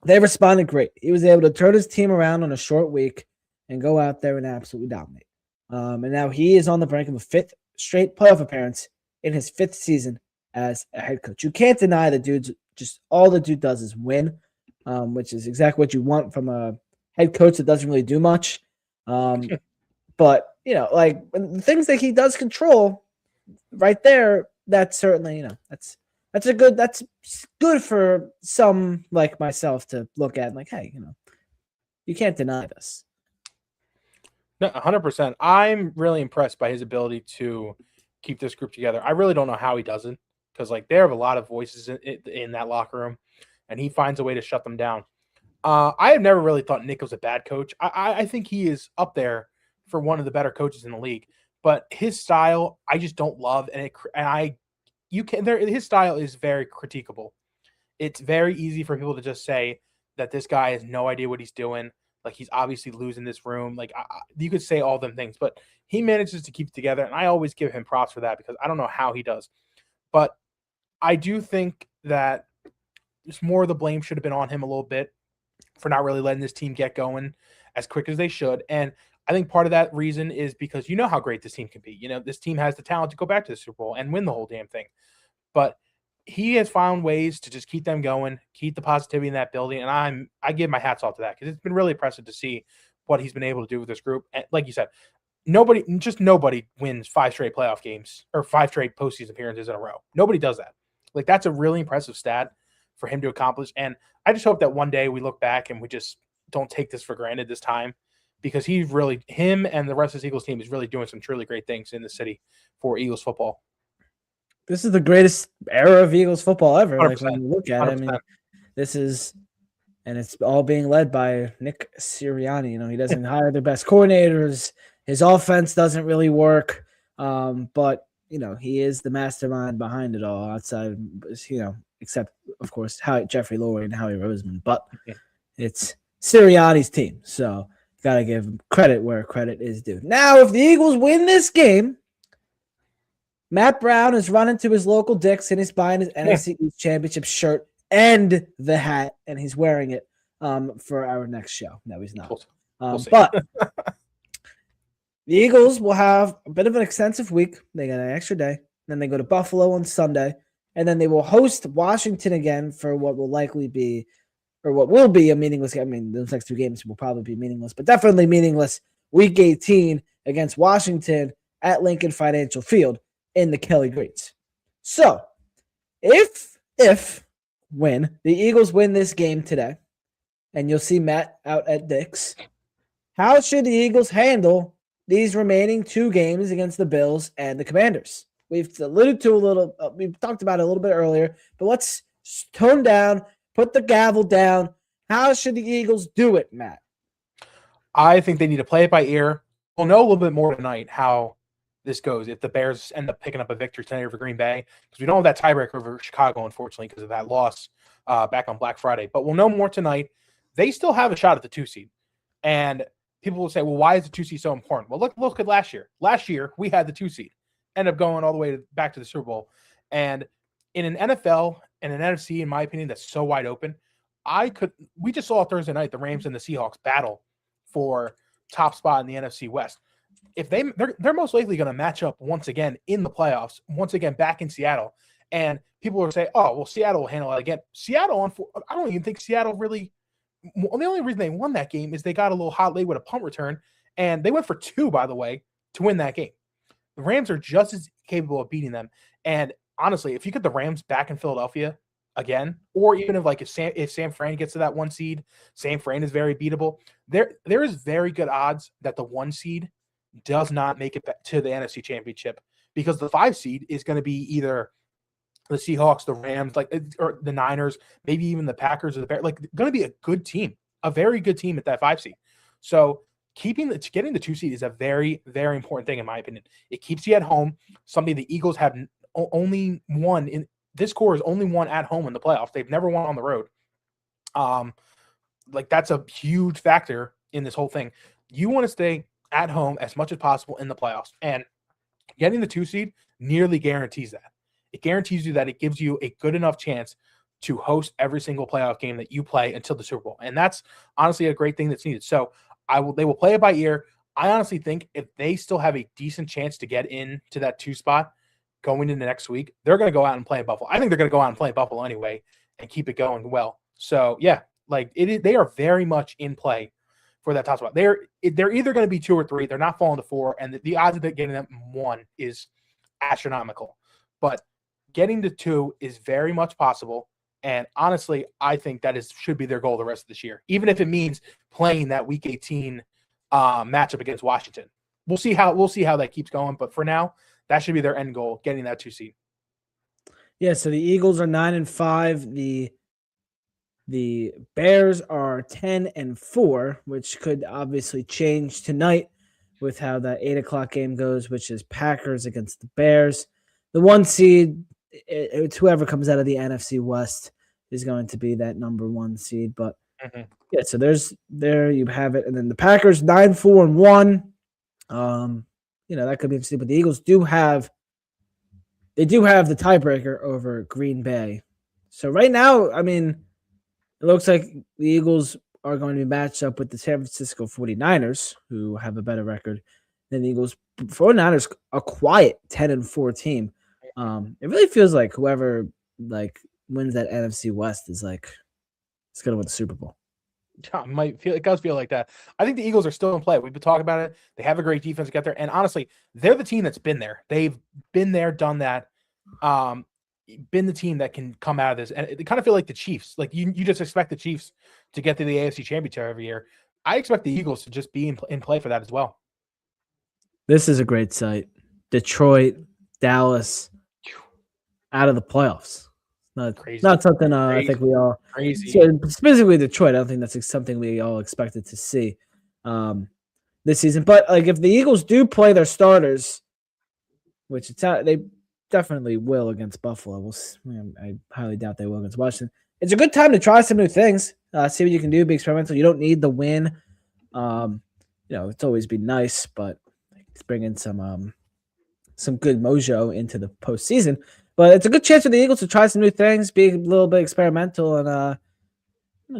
they responded great. He was able to turn his team around on a short week and go out there and absolutely dominate. And now he is on the brink of a fifth straight playoff appearance in his fifth season as a head coach. You can't deny the dude's just all the dude does is win, which is exactly what you want from a head coach that doesn't really do much. But, like the things that he does control right there, that's certainly, that's good for some like myself to look at and like, hey, you can't deny this. No, 100%. I'm really impressed by his ability to keep this group together. I really don't know how he does it because like they have a lot of voices in that locker room, and he finds a way to shut them down. I have never really thought Nick was a bad coach. I think he is up there for one of the better coaches in the league. But his style, I just don't love, his style is very critiquable. It's very easy for people to just say that this guy has no idea what he's doing. Like he's obviously losing this room. Like you could say all them things, but he manages to keep it together, and I always give him props for that because I don't know how he does. But I do think that just more of the blame should have been on him a little bit for not really letting this team get going as quick as they should. And I think part of that reason is because you know how great this team can be. This team has the talent to go back to the Super Bowl and win the whole damn thing. But he has found ways to just keep them going, keep the positivity in that building. And I give my hats off to that because it's been really impressive to see what he's been able to do with this group. And like you said, nobody wins 5 straight playoff games or 5 straight postseason appearances in a row. Nobody does that. Like that's a really impressive stat for him to accomplish. And I just hope that one day we look back and we just don't take this for granted this time. Because him and the rest of the Eagles team is really doing some truly great things in the city for Eagles football. This is the greatest era of Eagles football ever. 100%. Like when you look at it, I mean, and it's all being led by Nick Sirianni. He doesn't hire the best coordinators. His offense doesn't really work. But he is the mastermind behind it all outside, except of course Jeffrey Lurie and Howie Roseman. But it's Sirianni's team. So got to give him credit where credit is due. Now, if the Eagles win this game, Matt Brown is running to his local Dick's and he's buying his NFC East Championship shirt and the hat, and he's wearing it for our next show. No, he's not. But the Eagles will have a bit of an extensive week. They got an extra day. Then they go to Buffalo on Sunday, and then they will host Washington again for what will likely be or what will be a meaningless game. I mean, those next 2 games will probably be meaningless, but definitely meaningless. Week 18, against Washington at Lincoln Financial Field in the Kelly Greens. So, when the Eagles win this game today, and you'll see Matt out at Dick's, how should the Eagles handle these remaining 2 games against the Bills and the Commanders? We've alluded to a little, we've talked about it a little bit earlier, but let's tone down, put the gavel down. How should the Eagles do it, Matt? I think they need to play it by ear. We'll know a little bit more tonight how this goes if the Bears end up picking up a victory tonight over Green Bay, because we don't have that tiebreaker over Chicago, unfortunately, because of that loss back on Black Friday. But we'll know more tonight. They still have a shot at the 2 seed. And people will say, well, why is the 2 seed so important? Well, look at last year. Last year, we had the 2 seed. End up going all the way back to the Super Bowl. And in an NFL and an NFC, in my opinion, that's so wide open, we just saw Thursday night the Rams and the Seahawks battle for top spot in the NFC West. If they're most likely going to match up once again in the playoffs, once again back in Seattle, and people will say, "Oh, well, Seattle will handle it again." Seattle, I don't even think Seattle really. The only reason they won that game is they got a little hot late with a punt return, and they went for 2, by the way, to win that game. The Rams are just as capable of beating them. And honestly, if you get the Rams back in Philadelphia again, or even if San Fran gets to that 1 seed, San Fran is very beatable. There is very good odds that the 1 seed does not make it back to the NFC Championship, because the 5 seed is going to be either the Seahawks, the Rams, or the Niners, maybe even the Packers or the Bears. Going to be a good team, a very good team at that 5 seed. So getting the 2 seed is a very, very important thing, in my opinion. It keeps you at home, something the Eagles have only won in this core is only won at home in the playoffs. They've never won on the road. That's a huge factor in this whole thing. You want to stay at home as much as possible in the playoffs, and getting the 2 seed nearly guarantees that. It guarantees you that it gives you a good enough chance to host every single playoff game that you play until the Super Bowl. And that's honestly a great thing that's needed. So they will play it by ear. I honestly think if they still have a decent chance to get into that 2 spot going into next week, they're going to go out and play Buffalo. I think they're going to go out and play Buffalo anyway and keep it going well. So yeah, they are very much in play for that top spot. They're either going to be 2 or 3. They're not falling to 4, and the odds of getting them 1 is astronomical. But getting to 2 is very much possible. And honestly, I think that should be their goal the rest of this year, even if it means playing that Week 18 matchup against Washington. We'll see how that keeps going. But for now, that should be their end goal, getting that 2 seed. Yeah. So the Eagles are 9-5. The Bears are 10-4, which could obviously change tonight with how that 8:00 game goes, which is Packers against the Bears. The 1 seed, it's whoever comes out of the NFC West is going to be that number 1 seed. But yeah, so there you have it. And then the Packers 9-4-1. That could be interesting. But the Eagles do have the tiebreaker over Green Bay. So right now, I mean, it looks like the Eagles are going to be matched up with the San Francisco 49ers, who have a better record than the Eagles. 49ers, a quiet 10-4 team. It really feels like whoever wins that NFC West is going to win the Super Bowl. It does feel like that. I think the Eagles are still in play. We've been talking about it. They have a great defense to get there. And honestly, they're the team that's been there. They've been there, done that. Been the team that can come out of this. And they kind of feel like the Chiefs. You just expect the Chiefs to get to the AFC Championship every year. I expect the Eagles to just be in play for that as well. This is a great site. Detroit, Dallas, out of the playoffs. Not something I think we all crazy. Specifically Detroit. I don't think that's something we all expected to see this season. But if the Eagles do play their starters, which they definitely will against Buffalo. I highly doubt they will against Washington. It's a good time to try some new things. See what you can do. Be experimental. You don't need the win. It's always been nice, but bring in some good mojo into the postseason. But it's a good chance for the Eagles to try some new things, be a little bit experimental, and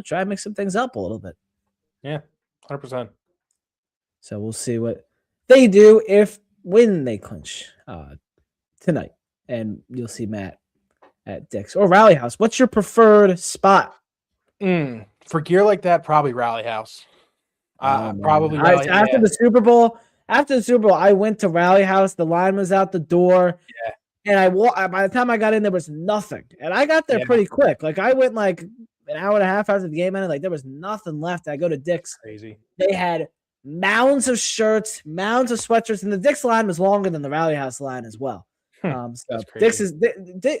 try and mix some things up a little bit. Yeah, 100%. So we'll see what they do when they clinch tonight. And you'll see Matt at Dick's or Rally House. What's your preferred spot? For gear like that, probably Rally House. Probably Rally, after the Super Bowl. after the Super Bowl, I went to Rally House. The line was out the door. Yeah. And by the time I got in, there was nothing. And I got there pretty quick. Like I went like an hour and a half after the game ended. Like there was nothing left. I go to Dick's. Crazy. They had mounds of shirts, mounds of sweatshirts, and the Dick's line was longer than the Rally House line as well. So Dick's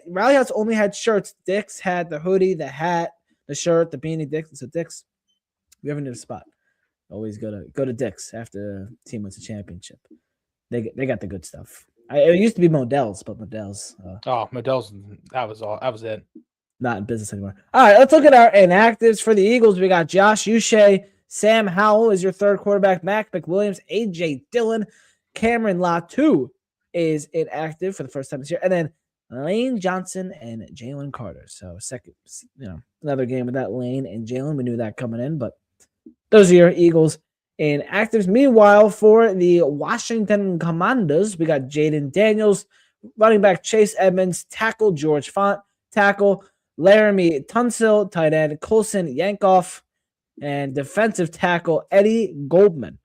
Rally House only had shirts. Dick's had the hoodie, the hat, the shirt, the beanie. Dick's. So Dick's, if you ever need a spot, always go to Dick's after the team wins a championship. They got the good stuff. It used to be Modell's, but Modell's. Modell's. That was all. That was it. Not in business anymore. All right, let's look at our inactives for the Eagles. We got Josh Uche, Sam Howell is your third quarterback, Mac McWilliams, A.J. Dillon, Cameron Latu is inactive for the first time this year, and then Lane Johnson and Jalen Carter. So second, another game with that Lane and Jalen. We knew that coming in, but those are your Eagles inactives. Meanwhile, for the Washington Commanders, we got Jaden Daniels, running back Chase Edmonds, tackle George Font, tackle Laramie Tunsil, tight end Colson Yankoff, and defensive tackle Eddie Goldman.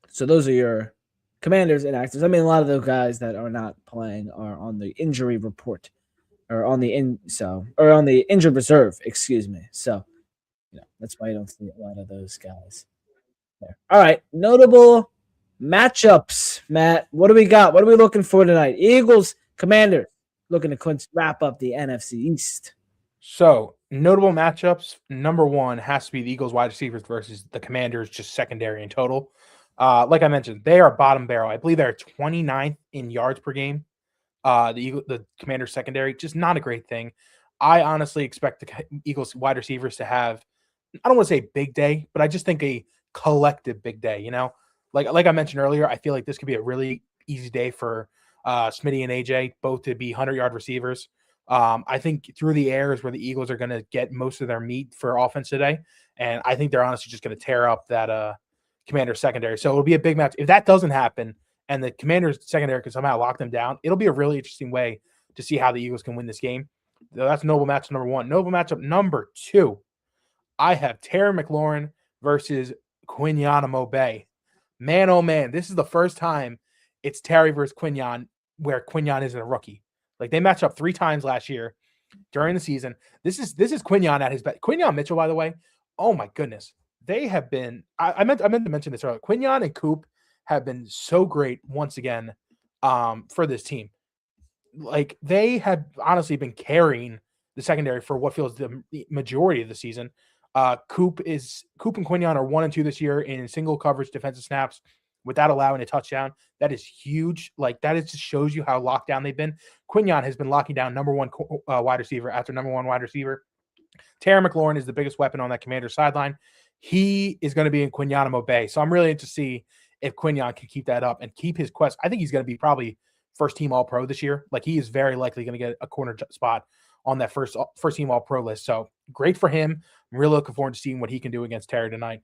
So those are your Commanders inactives. I mean, a lot of those guys that are not playing are on the injury report, or on the injured reserve. Excuse me. So, that's why you don't see a lot of those guys there. All right, notable matchups, Matt. What do we got? What are we looking for tonight? Eagles, Commanders, looking to wrap up the NFC East. So, notable matchups, number one has to be the Eagles wide receivers versus the Commanders, just secondary in total. Like I mentioned, they are bottom barrel. I believe they're 29th in yards per game. The Commanders secondary, just not a great thing. I honestly expect the Eagles wide receivers to have, I don't want to say big day, but I just think a collective big day, Like I mentioned earlier, I feel like this could be a really easy day for Smitty and AJ, both to be 100-yard receivers. I think through the air is where the Eagles are going to get most of their meat for offense today. And I think they're honestly just going to tear up that Commander secondary. So it'll be a big match. If that doesn't happen and the Commanders secondary can somehow lock them down, it'll be a really interesting way to see how the Eagles can win this game. So that's noble matchup number one. Noble matchup number two, I have Terry McLaurin versus Quinyon Bay. Man, oh man, this is the first time it's Terry versus Quinyon where Quinyon isn't a rookie. Like they matched up 3 times last year during the season. This is Quinyon at his best. Quinyon Mitchell, by the way, oh my goodness. They have been, I meant to mention this earlier. Quinyon and Coop have been so great once again for this team. Like they have honestly been carrying the secondary for what feels the majority of the season. Coop and Quinyon are 1 and 2 this year in single coverage defensive snaps without allowing a touchdown. That is huge. Like that just shows you how locked down they've been. Quinyon has been locking down number one wide receiver after number one wide receiver. Terry McLaurin is the biggest weapon on that Commander sideline. He is going to be in Quinyon Bay. So I'm really interested to see if Quinyon can keep that up and keep his quest. I think he's going to be probably first team all pro this year. Like he is very likely going to get a corner spot on that first team all pro list. So great for him. I'm really looking forward to seeing what he can do against Terry tonight.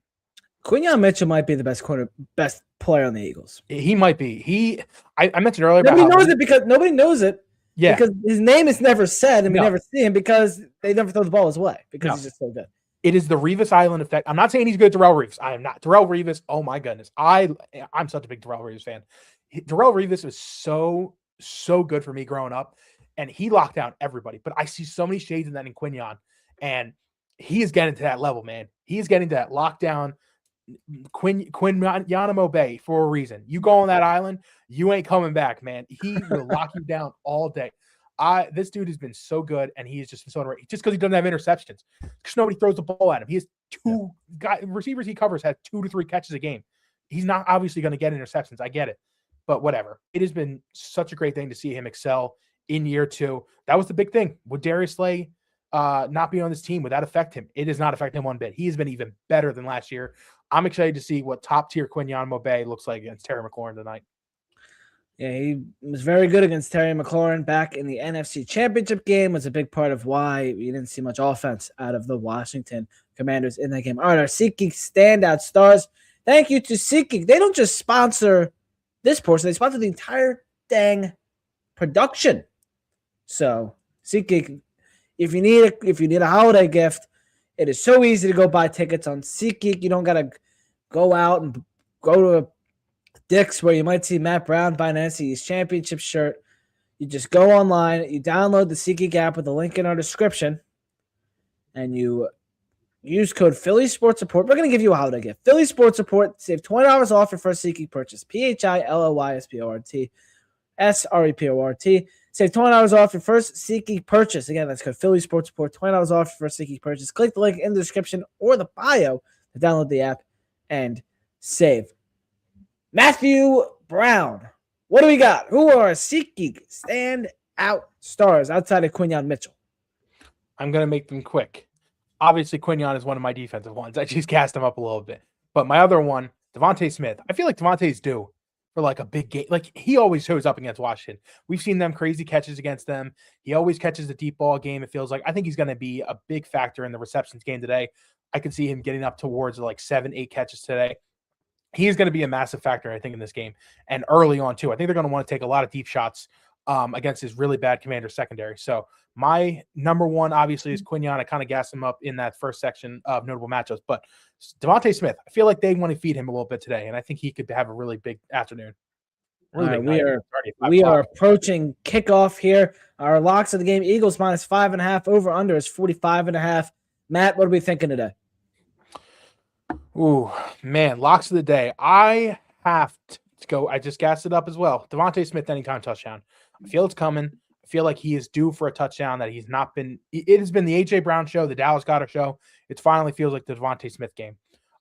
Quinyon Mitchell might be the best player on the Eagles. He might be. I mentioned earlier. Nobody knows it because nobody knows it. Yeah. Because his name is never said and we never see him because they never throw the ball his way because he's just so good. It is the Revis Island effect. I'm not saying he's good, Darrelle Revis. I am not. Darrelle Revis, oh my goodness. I'm such a big Darrelle Revis fan. Darrelle Revis was so good for me growing up, and he locked down everybody. But I see so many shades in that in Quinyon, and he is getting to that level, man. He is getting to that lockdown Quinyon Bay for a reason. You go on that island, you ain't coming back, man. He will lock you down all day. This dude has been so good, and he has just been so underrated. Just because he doesn't have interceptions, because nobody throws the ball at him. He has receivers he covers have 2 to 3 catches a game. He's not obviously going to get interceptions. I get it, but whatever. It has been such a great thing to see him excel in year 2. That was the big thing. Would Darius Slay not be on this team? Would that affect him? It does not affect him one bit. He has been even better than last year. I'm excited to see what top tier Quinyon Bay looks like against Terry McLaurin tonight. Yeah, he was very good against Terry McLaurin back in the NFC Championship game. Was a big part of why we didn't see much offense out of the Washington Commanders in that game. All right, our SeatGeek standout stars. Thank you to SeatGeek. They don't just sponsor this portion; they sponsor the entire dang production. So SeatGeek, if you need a holiday gift, it is so easy to go buy tickets on SeatGeek. You don't gotta go out and go to a Dick's, where you might see Matt Brown buy an NFC East Championship shirt. You just go online, you download the SeatGeek app with the link in our description, and you use code Philly Sports Report. We're going to give you a holiday gift. Philly Sports Report. Save $20 off your first SeatGeek purchase. PHILLYSPORT. SREPORT. Save $20 off your first SeatGeek purchase. Again, that's code Philly Sports Report. $20 off your first SeatGeek purchase. Click the link in the description or the bio to download the app and save. Matthew Brown. What do we got? Who are our SeatGeek standout stars outside of Quinyon Mitchell? I'm going to make them quick. Obviously, Quinyon is one of my defensive ones. I just cast him up a little bit. But my other one, Devontae Smith. I feel like Devontae's due for like a big game. Like he always shows up against Washington. We've seen them crazy catches against them. He always catches the deep ball game. It feels like I think he's going to be a big factor in the receptions game today. I can see him getting up towards like 7-8 catches today. He's going to be a massive factor, I think, in this game. And early on, too. I think they're going to want to take a lot of deep shots against his really bad Commander secondary. So my number one, obviously, is Quinyon. I kind of gassed him up in that first section of notable matchups. But Devontae Smith, I feel like they want to feed him a little bit today. And I think he could have a really big afternoon. Really big we are approaching kickoff here. Our locks of the game, Eagles minus 5.5. Over under is 45.5. Matt, what are we thinking today? Ooh, man, locks of the day. I have to go. I just gassed it up as well. Devontae Smith, anytime touchdown. I feel it's coming. I feel like he is due for a touchdown that he's not been. It has been the A.J. Brown show, the Dallas Goedert show. It finally feels like the Devontae Smith game.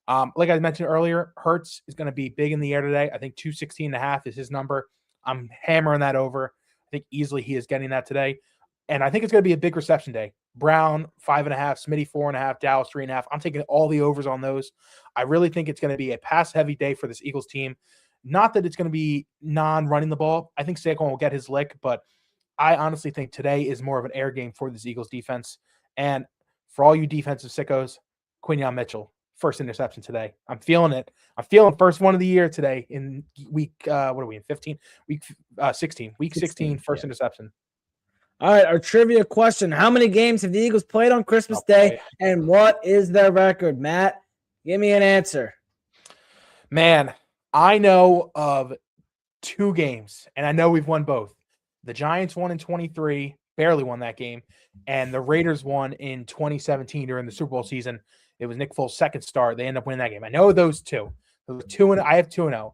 Like I mentioned earlier, Hurts is going to be big in the air today. I think 216.5 is his number. I'm hammering that over. I think easily he is getting that today. And I think it's going to be a big reception day. Brown, 5.5, Smitty, 4.5, Dallas, 3.5. I'm taking all the overs on those. I really think it's going to be a pass-heavy day for this Eagles team. Not that it's going to be non-running the ball. I think Saquon will get his lick, but I honestly think today is more of an air game for this Eagles defense. And for all you defensive sickos, Quinyon Mitchell, first interception today. I'm feeling it. I'm feeling first one of the year today in week, what are we in, 15? Week 16. Week 16, first interception. All right, our trivia question. How many games have the Eagles played on Christmas Day, and what is their record? Matt, give me an answer. Man, I know of 2 games, and I know we've won both. The Giants won in 23, barely won that game, and the Raiders won in 2017 during the Super Bowl season. It was Nick Foles' second start. They ended up winning that game. I know those 2. Those 2 and I have 2-0.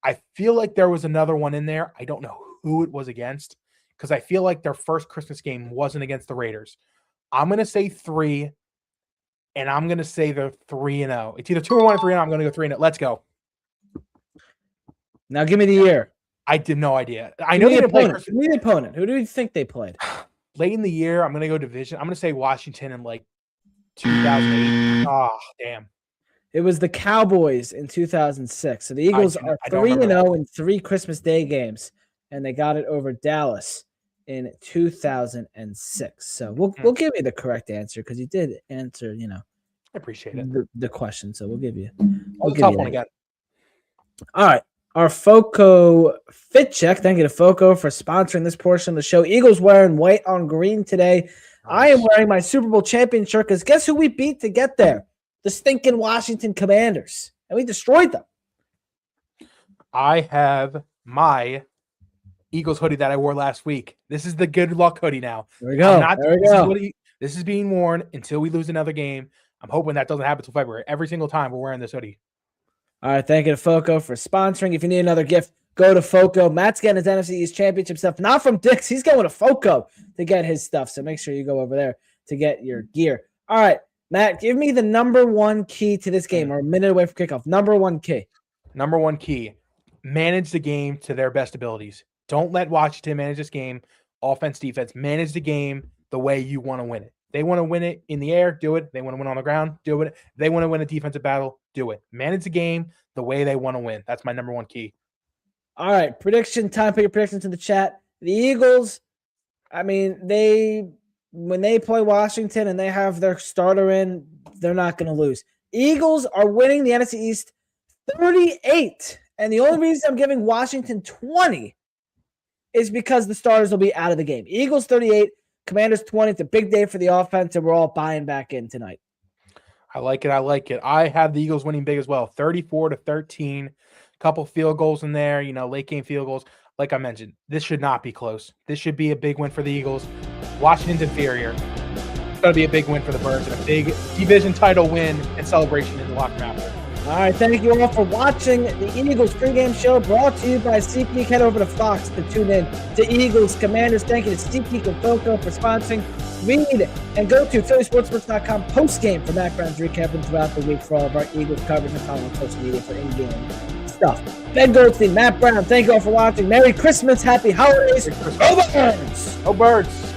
I feel like there was another one in there. I don't know who it was against, because I feel like their first Christmas game wasn't against the Raiders. I'm going to say 3, and I'm going to say they're 3-0. It's either 2-1 or 3-0. I'm going to go 3-0. Let's go. Now give me the year. I did no idea. I know they didn't play Christmas. Give me the opponent. Who do you think they played? Late in the year, I'm going to go division. I'm going to say Washington in like 2008. Oh, damn. It was the Cowboys in 2006. So the Eagles are 3-0 in 3 Christmas Day games, and they got it over Dallas in 2006. So we'll give you the correct answer because you did answer, I appreciate it. The question. So we'll give you. We'll give you one again. All right. Our FOCO fit check. Thank you to FOCO for sponsoring this portion of the show. Eagles wearing white on green today. Nice. I am wearing my Super Bowl champion shirt because guess who we beat to get there? The stinking Washington Commanders. And we destroyed them. I have my Eagles hoodie that I wore last week. This is the good luck hoodie now. There we go. This is being worn until we lose another game. I'm hoping that doesn't happen until February. Every single time we're wearing this hoodie. All right, thank you to FOCO for sponsoring. If you need another gift, go to FOCO. Matt's getting his NFC East Championship stuff, not from Dick's. He's going to FOCO to get his stuff, so make sure you go over there to get your gear. All right, Matt, give me the number 1 key to this game. We're a minute away from kickoff. Number 1 key. Number 1 key, manage the game to their best abilities. Don't let Washington manage this game. Offense, defense, manage the game the way you want to win it. They want to win it in the air, do it. They want to win on the ground, do it. They want to win a defensive battle, do it. Manage the game the way they want to win. That's my number 1 key. All right, prediction time. Put your predictions in the chat. The Eagles, when they play Washington and they have their starter in, they're not going to lose. Eagles are winning the NFC East 38. And the only reason I'm giving Washington 20 is because the starters will be out of the game. Eagles 38. Commanders 20. It's a big day for the offense, and we're all buying back in tonight. I like it. I have the Eagles winning big as well. 34-13. couple field goals in there, late game field goals. Like I mentioned, this should not be close. This should be a big win for the Eagles. Washington's inferior. It's going to be a big win for the Birds and a big division title win and celebration in the locker room after. All right, thank you all for watching the Eagles pregame show brought to you by SeatGeek. Head over to Fox to tune in to Eagles Commanders. Thank you to SeatGeek and Foco for sponsoring. Read and go to PhillySportsBooks.com postgame for Matt Brown's recapping throughout the week for all of our Eagles coverage and follow on social media for in-game stuff. Ben Goldstein, Matt Brown, thank you all for watching. Merry Christmas, Happy Holidays. Go Birds! Go Birds!